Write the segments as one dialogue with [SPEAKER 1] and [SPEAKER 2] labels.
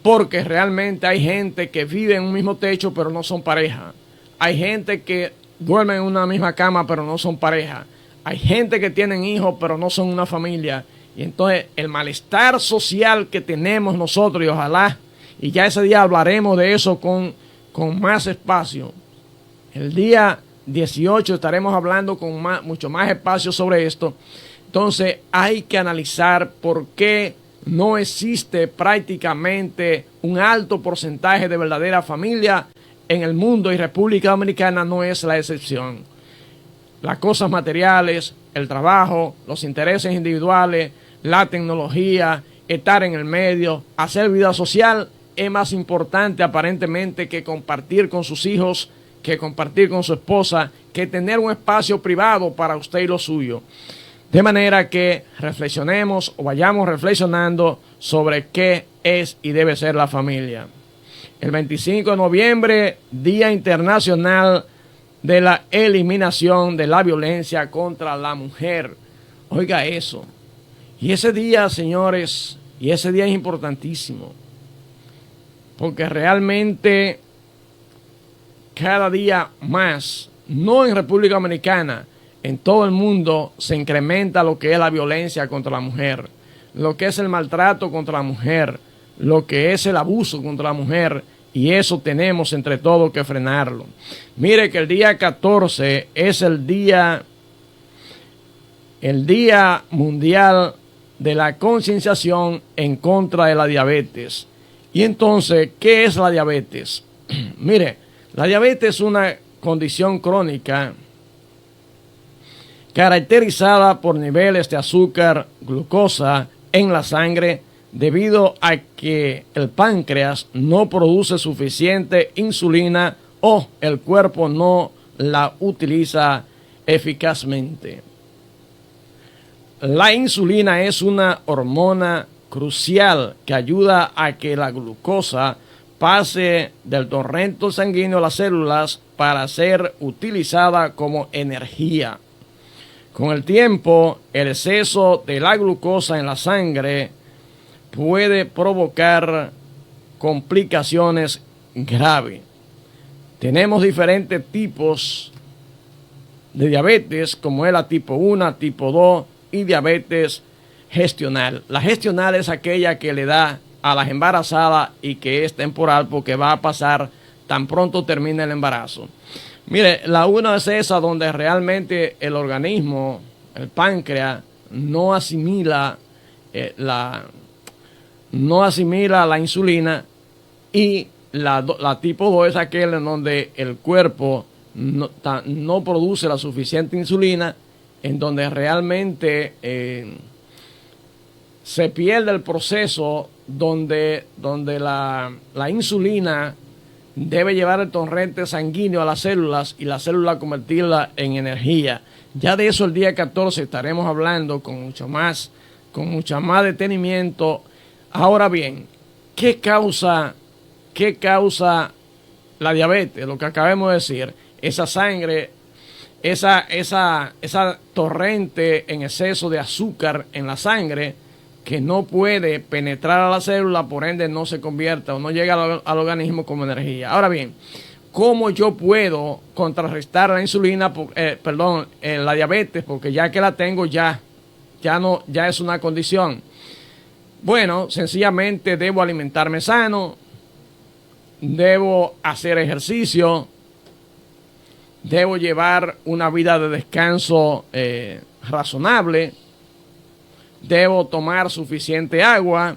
[SPEAKER 1] porque realmente hay gente que vive en un mismo techo pero no son pareja. Hay gente que duerme en una misma cama pero no son pareja. Hay gente que tienen hijos pero no son una familia. Y entonces el malestar social que tenemos nosotros, y ojalá, y ya ese día hablaremos de eso con más espacio. El día 18 estaremos hablando con mucho más espacio sobre esto. Entonces hay que analizar por qué no existe prácticamente un alto porcentaje de verdadera familia en el mundo, y República Dominicana no es la excepción. Las cosas materiales, el trabajo, los intereses individuales, la tecnología, estar en el medio, hacer vida social es más importante aparentemente que compartir con sus hijos, que compartir con su esposa, que tener un espacio privado para usted y lo suyo. De manera que reflexionemos o vayamos reflexionando sobre qué es y debe ser la familia. El 25 de noviembre, Día Internacional de la Eliminación de la Violencia contra la Mujer. Oiga eso. Y ese día, señores, y ese día es importantísimo, porque realmente cada día más, no en República Dominicana, en todo el mundo se incrementa lo que es la violencia contra la mujer, lo que es el maltrato contra la mujer, lo que es el abuso contra la mujer, y eso tenemos entre todos que frenarlo. Mire que el día 14 es el día mundial de la concienciación en contra de la diabetes. Y entonces, ¿qué es la diabetes? Mire, la diabetes es una condición crónica caracterizada por niveles de azúcar, glucosa en la sangre, debido a que el páncreas no produce suficiente insulina o el cuerpo no la utiliza eficazmente. La insulina es una hormona crucial que ayuda a que la glucosa pase del torrente sanguíneo a las células para ser utilizada como energía. Con el tiempo, el exceso de la glucosa en la sangre puede provocar complicaciones graves. Tenemos diferentes tipos de diabetes, como es la tipo 1, tipo 2 y diabetes gestional. La gestional es aquella que le da a las embarazadas y que es temporal porque va a pasar tan pronto termine el embarazo. Mire, la 1 es esa donde realmente el organismo, el páncreas, no asimila la insulina, y la tipo 2 es aquella en donde el cuerpo no produce la suficiente insulina, en donde realmente se pierde el proceso donde la insulina debe llevar el torrente sanguíneo a las células y las células convertirla en energía. Ya de eso el día 14 estaremos hablando con mucho más detenimiento. Ahora bien, ¿qué causa la diabetes? Lo que acabamos de decir, esa sangre, esa torrente en exceso de azúcar en la sangre que no puede penetrar a la célula, por ende no se convierta o no llega al organismo como energía. Ahora bien, ¿cómo yo puedo contrarrestar la insulina, la diabetes? Porque ya que la tengo ya es una condición. Bueno, sencillamente debo alimentarme sano, debo hacer ejercicio, debo llevar una vida de descanso razonable, debo tomar suficiente agua,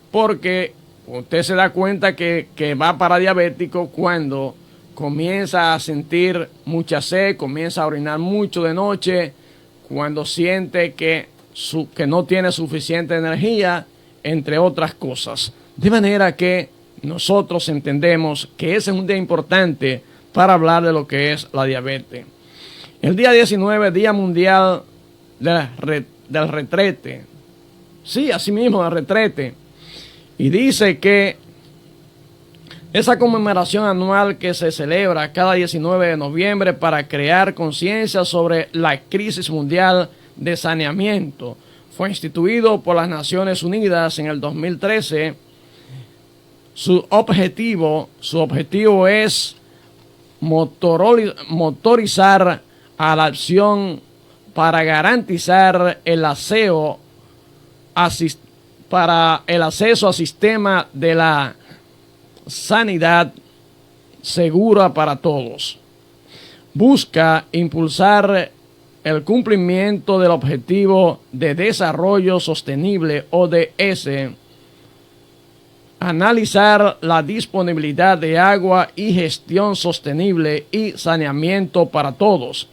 [SPEAKER 1] porque usted se da cuenta que va para diabético cuando comienza a sentir mucha sed, comienza a orinar mucho de noche, cuando siente que no tiene suficiente energía, entre otras cosas. De manera que nosotros entendemos que ese es un día importante para hablar de lo que es la diabetes. El día 19, Día Mundial del Retrete. Sí, así mismo, del retrete. Y dice que esa conmemoración anual que se celebra cada 19 de noviembre para crear conciencia sobre la crisis mundial de saneamiento fue instituido por las Naciones Unidas en el 2013 Su objetivo es motorizar a la acción para garantizar el para el acceso al sistema de la sanidad segura para todos. Busca impulsar el cumplimiento del Objetivo de Desarrollo Sostenible ODS, analizar la disponibilidad de agua y gestión sostenible y saneamiento para todos.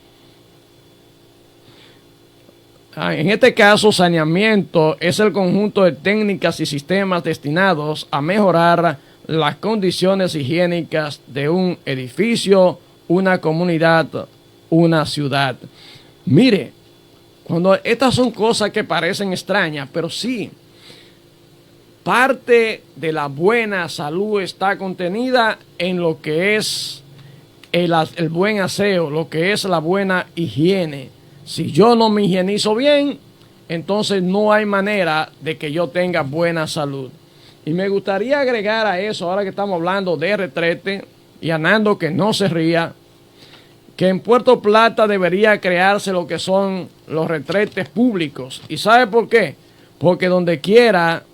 [SPEAKER 1] En este caso, saneamiento es el conjunto de técnicas y sistemas destinados a mejorar las condiciones higiénicas de un edificio, una comunidad, una ciudad. Mire, cuando estas son cosas que parecen extrañas, pero sí, parte de la buena salud está contenida en lo que es el buen aseo, lo que es la buena higiene. Si yo no me higienizo bien, entonces no hay manera de que yo tenga buena salud. Y me gustaría agregar a eso, ahora que estamos hablando de retrete, y Anando que no se ría, que en Puerto Plata debería crearse lo que son los retretes públicos. ¿Y sabe por qué? Porque donde quiera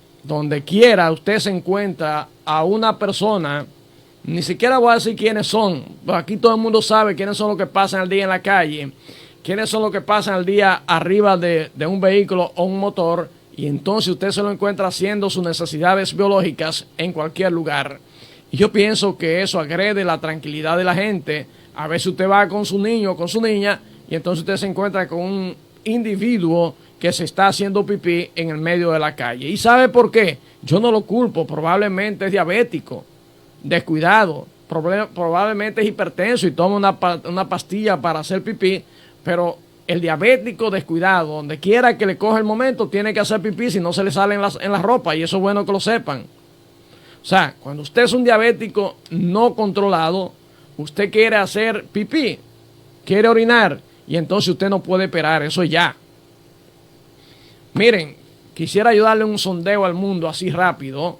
[SPEAKER 1] usted se encuentra a una persona, ni siquiera voy a decir quiénes son, pero aquí todo el mundo sabe quiénes son los que pasan el día en la calle, quiénes son los que pasan el día arriba de un vehículo o un motor, y entonces usted se lo encuentra haciendo sus necesidades biológicas en cualquier lugar. Y yo pienso que eso agrede la tranquilidad de la gente. A veces usted va con su niño o con su niña y entonces usted se encuentra con un individuo que se está haciendo pipí en el medio de la calle. ¿Y sabe por qué? Yo no lo culpo, probablemente es diabético, descuidado, probablemente es hipertenso y toma una pastilla para hacer pipí, pero el diabético descuidado, donde quiera que le coja el momento, tiene que hacer pipí si no se le sale en la ropa, y eso es bueno que lo sepan. O sea, cuando usted es un diabético no controlado, usted quiere hacer pipí, quiere orinar, y entonces usted no puede esperar, eso ya. Miren, quisiera ayudarle un sondeo al mundo así rápido,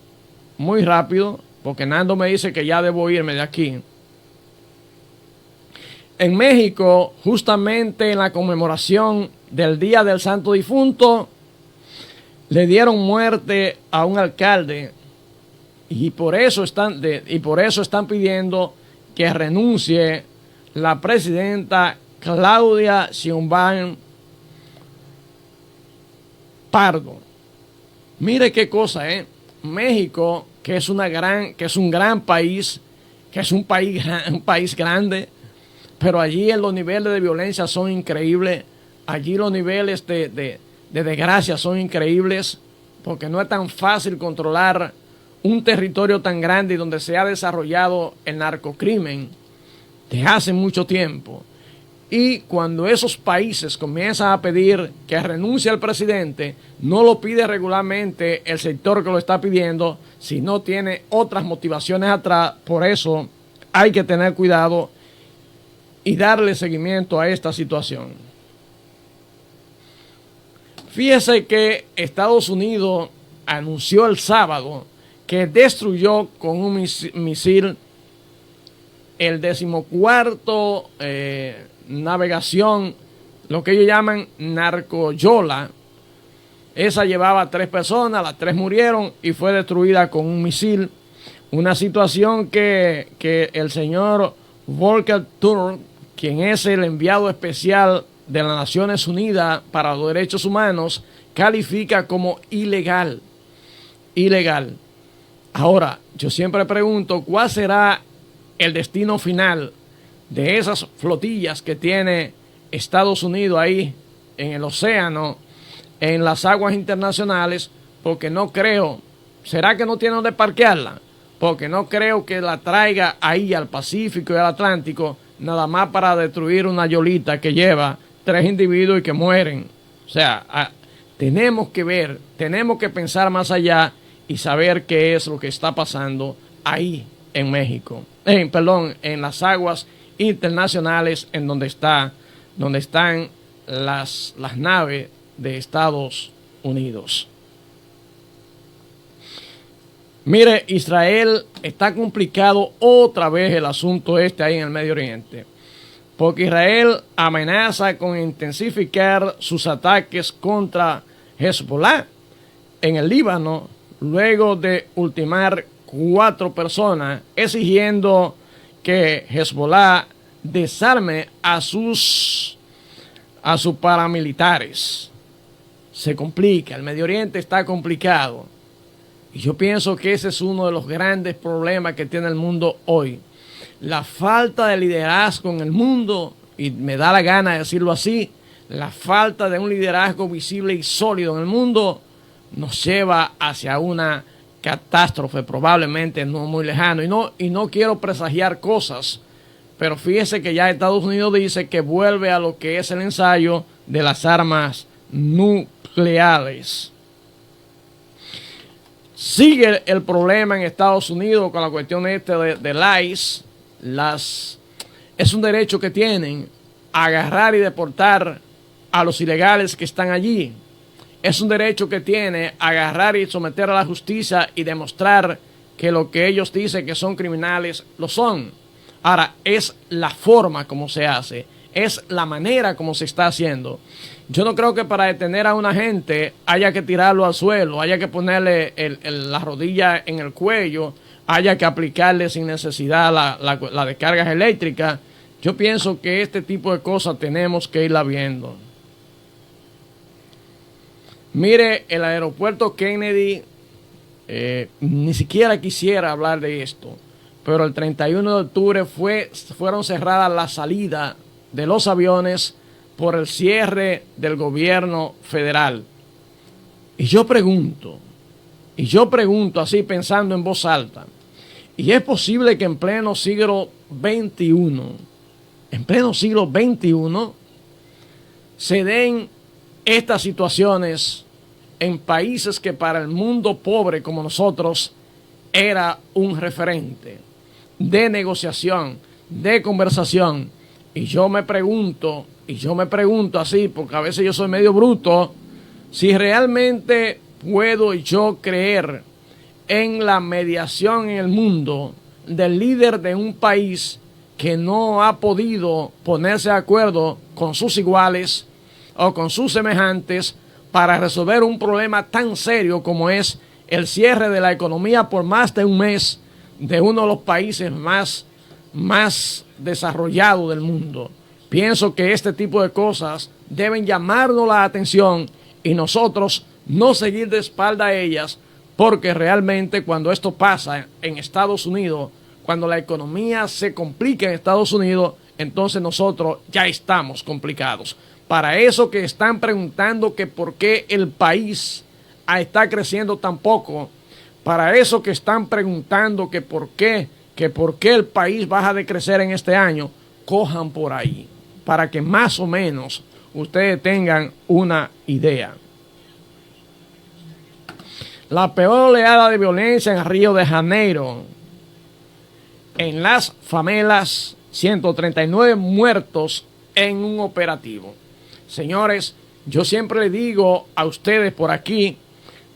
[SPEAKER 1] muy rápido, porque Nando me dice que ya debo irme de aquí. En México, justamente en la conmemoración del Día del Santo Difunto, le dieron muerte a un alcalde y por eso están pidiendo que renuncie la presidenta Claudia Sheinbaum Pardo. Mire qué cosa, México, que es un gran país, que es un país grande, pero allí los niveles de violencia son increíbles, allí los niveles de desgracia son increíbles, porque no es tan fácil controlar un territorio tan grande y donde se ha desarrollado el narcocrimen desde hace mucho tiempo. Y cuando esos países comienzan a pedir que renuncie al presidente, no lo pide regularmente el sector que lo está pidiendo, sino tiene otras motivaciones atrás. Por eso hay que tener cuidado y darle seguimiento a esta situación. Fíjese que Estados Unidos anunció el sábado que destruyó con un misil el 14º navegación, lo que ellos llaman Narcoyola. Esa llevaba 3 personas, las 3 murieron y fue destruida con un misil. Una situación que el señor Volker Turk, quien es el enviado especial de las Naciones Unidas para los Derechos Humanos, califica como ilegal. Ilegal. Ahora, yo siempre pregunto, ¿cuál será el destino final de esas flotillas que tiene Estados Unidos ahí en el océano, en las aguas internacionales? Porque no creo, ¿será que no tiene donde parquearla? Porque no creo que la traiga ahí al Pacífico y al Atlántico, nada más para destruir una yolita que lleva 3 individuos y que mueren. O sea, tenemos que ver, tenemos que pensar más allá y saber qué es lo que está pasando ahí en México. En las aguas internacionales en donde están las naves de Estados Unidos. Mire, Israel está complicado otra vez el asunto ahí en el Medio Oriente, porque Israel amenaza con intensificar sus ataques contra Hezbollah en el Líbano, luego de ultimar 4 personas, exigiendo que Hezbollah desarme a sus paramilitares. Se complica, el Medio Oriente está complicado. Y yo pienso que ese es uno de los grandes problemas que tiene el mundo hoy. La falta de liderazgo en el mundo, y me da la gana de decirlo así, la falta de un liderazgo visible y sólido en el mundo nos lleva hacia una catástrofe, probablemente no muy lejano. Y no quiero presagiar cosas, pero fíjese que ya Estados Unidos dice que vuelve a lo que es el ensayo de las armas nucleares. Sigue el problema en Estados Unidos con la cuestión del ICE. Es un derecho que tienen a agarrar y deportar a los ilegales que están allí. Es un derecho que tiene a agarrar y someter a la justicia y demostrar que lo que ellos dicen que son criminales lo son. Ahora, es la forma como se hace, es la manera como se está haciendo. Yo no creo que para detener a una gente haya que tirarlo al suelo, haya que ponerle la rodilla en el cuello, haya que aplicarle sin necesidad la descargas eléctricas. Yo pienso que este tipo de cosas tenemos que irla viendo. Mire, el aeropuerto Kennedy, ni siquiera quisiera hablar de esto, pero el 31 de octubre fueron cerradas las salidas de los aviones por el cierre del gobierno federal. Y yo pregunto así pensando en voz alta, ¿y es posible que en pleno siglo XXI, se den estas situaciones en países que para el mundo pobre como nosotros era un referente de negociación, de conversación? Y yo me pregunto así, porque a veces yo soy medio bruto, si realmente puedo yo creer en la mediación en el mundo del líder de un país que no ha podido ponerse de acuerdo con sus iguales o con sus semejantes para resolver un problema tan serio como es el cierre de la economía por más de un mes de uno de los países más desarrollados del mundo. Pienso que este tipo de cosas deben llamarnos la atención y nosotros no seguir de espalda a ellas, porque realmente cuando esto pasa en Estados Unidos, cuando la economía se complica en Estados Unidos, entonces nosotros ya estamos complicados. Para eso que están preguntando que por qué el país está creciendo tan poco, para eso que están preguntando que por qué el país baja de crecer en este año, cojan por ahí, para que más o menos ustedes tengan una idea. La peor oleada de violencia en Río de Janeiro. En las favelas, 139 muertos en un operativo. Señores, yo siempre le digo a ustedes por aquí,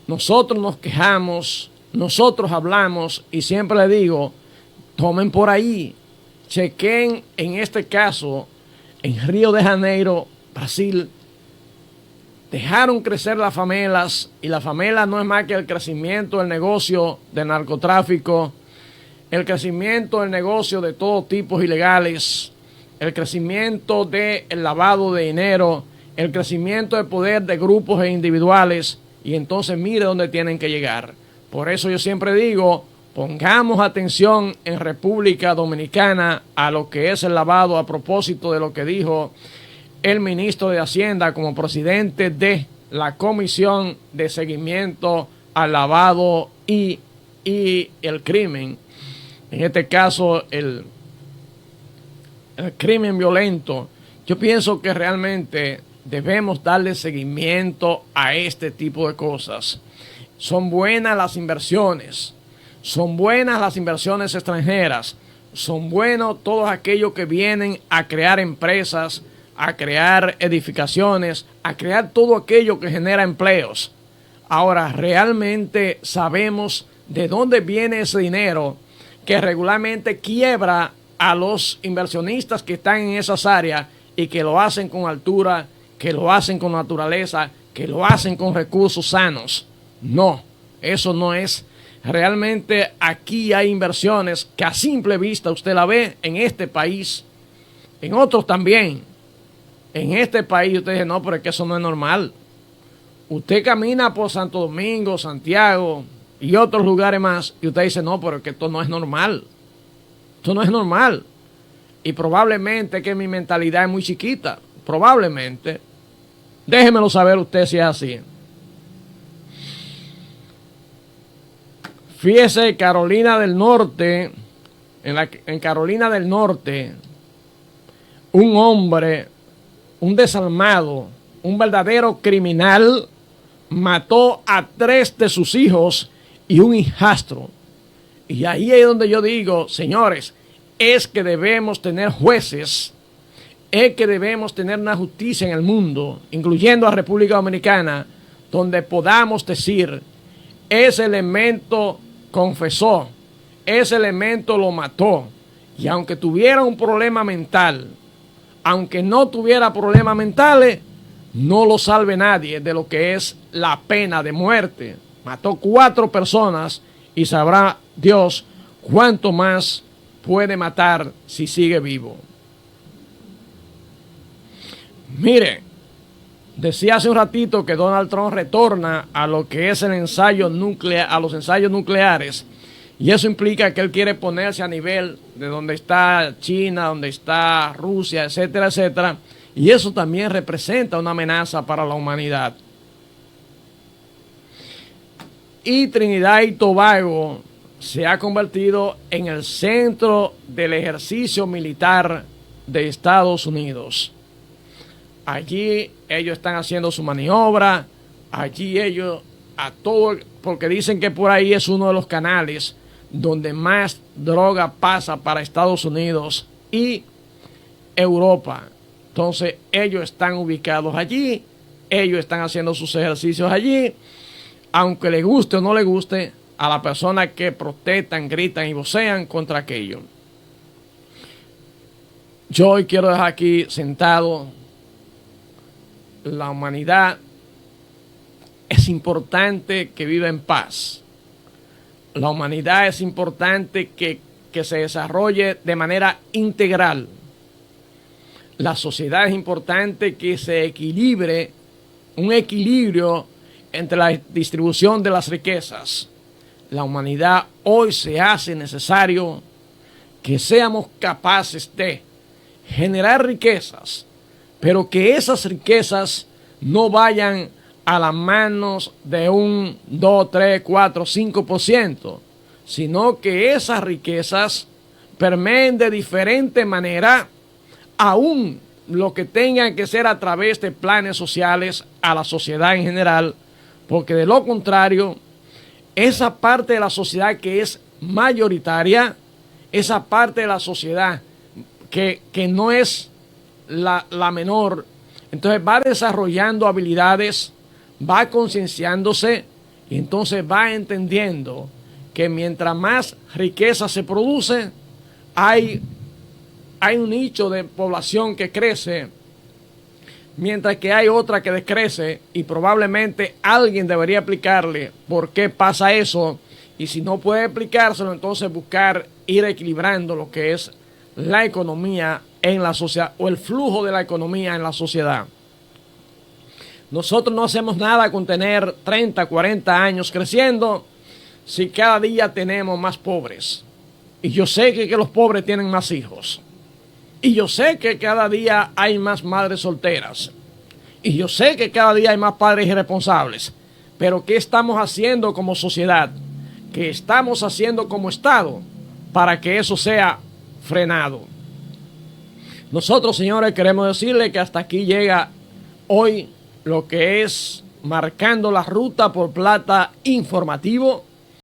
[SPEAKER 1] nosotros nos quejamos, nosotros hablamos y siempre le digo, tomen por ahí, chequen en este caso, en Río de Janeiro, Brasil, dejaron crecer las favelas y la favela no es más que el crecimiento del negocio del narcotráfico, el crecimiento del negocio de todo tipo ilegales, el crecimiento del lavado de dinero, el crecimiento de poder de grupos e individuales, y entonces mire dónde tienen que llegar. Por eso yo siempre digo, pongamos atención en República Dominicana a lo que es el lavado, a propósito de lo que dijo el ministro de Hacienda como presidente de la Comisión de Seguimiento al Lavado y el Crimen. En este caso, el crimen violento. Yo pienso que realmente debemos darle seguimiento a este tipo de cosas. Son buenas las inversiones. Son buenas las inversiones extranjeras. Son buenos todos aquellos que vienen a crear empresas, a crear edificaciones, a crear todo aquello que genera empleos. Ahora, ¿realmente sabemos ¿De dónde viene ese dinero que regularmente quiebra a los inversionistas que están en esas áreas y que lo hacen con altura, que lo hacen con naturaleza, que lo hacen con recursos sanos? No, eso no es. Realmente aquí hay inversiones que a simple vista usted la ve en este país, en otros también. En este país usted dice, no, pero es que eso no es normal. Usted camina por Santo Domingo, Santiago y otros lugares más y usted dice, no, pero es que esto no es normal. Esto no es normal. Y probablemente que mi mentalidad es muy chiquita. Probablemente. Déjemelo saber usted si es así. Fíjese, Carolina del Norte, en Carolina del Norte, un hombre, un desalmado, un verdadero criminal, mató a 3 de sus hijos y un hijastro. Y ahí es donde yo digo, señores, es que debemos tener jueces, es que debemos tener una justicia en el mundo, incluyendo a República Dominicana, donde podamos decir, ese elemento confesó, ese elemento lo mató, y aunque tuviera un problema mental, aunque no tuviera problemas mentales, no lo salve nadie de lo que es la pena de muerte. Mató 4 personas y sabrá Dios cuánto más puede matar si sigue vivo. Mire, decía hace un ratito que Donald Trump retorna a lo que es el ensayo nuclear, a los ensayos nucleares, y eso implica que él quiere ponerse a nivel de donde está China, donde está Rusia, etcétera, etcétera, y eso también representa una amenaza para la humanidad. Y Trinidad y Tobago se ha convertido en el centro del ejercicio militar de Estados Unidos. Allí ellos están haciendo su maniobra, allí ellos a todo, porque dicen que por ahí es uno de los canales donde más droga pasa para Estados Unidos y Europa. Entonces ellos están ubicados allí, ellos están haciendo sus ejercicios allí, aunque le guste o no le guste a la persona que protestan, gritan y vocean contra aquello. Yo hoy quiero dejar aquí sentado, la humanidad es importante que viva en paz. La humanidad es importante que se desarrolle de manera integral. La sociedad es importante que se equilibre, un equilibrio entre la distribución de las riquezas. La humanidad hoy se hace necesario que seamos capaces de generar riquezas, pero que esas riquezas no vayan a las manos de un 2, 3, 4, 5%, sino que esas riquezas permeen de diferente manera, aún lo que tengan que ser a través de planes sociales a la sociedad en general, porque de lo contrario, esa parte de la sociedad que es mayoritaria, esa parte de la sociedad que no es la menor, entonces va desarrollando habilidades, va concienciándose y entonces va entendiendo que mientras más riqueza se produce, hay un nicho de población que crece, mientras que hay otra que decrece, y probablemente alguien debería explicarle por qué pasa eso, y si no puede explicárselo, entonces buscar ir equilibrando lo que es la economía en la sociedad, o el flujo de la economía en la sociedad. Nosotros no hacemos nada con tener 30, 40 años creciendo si cada día tenemos más pobres. Y yo sé que los pobres tienen más hijos. Y yo sé que cada día hay más madres solteras. Y yo sé que cada día hay más padres irresponsables. Pero ¿qué estamos haciendo como sociedad? ¿Qué estamos haciendo como Estado para que eso sea frenado? Nosotros, señores, queremos decirle que hasta aquí llega hoy lo que es Marcando la Ruta por Plata informativo.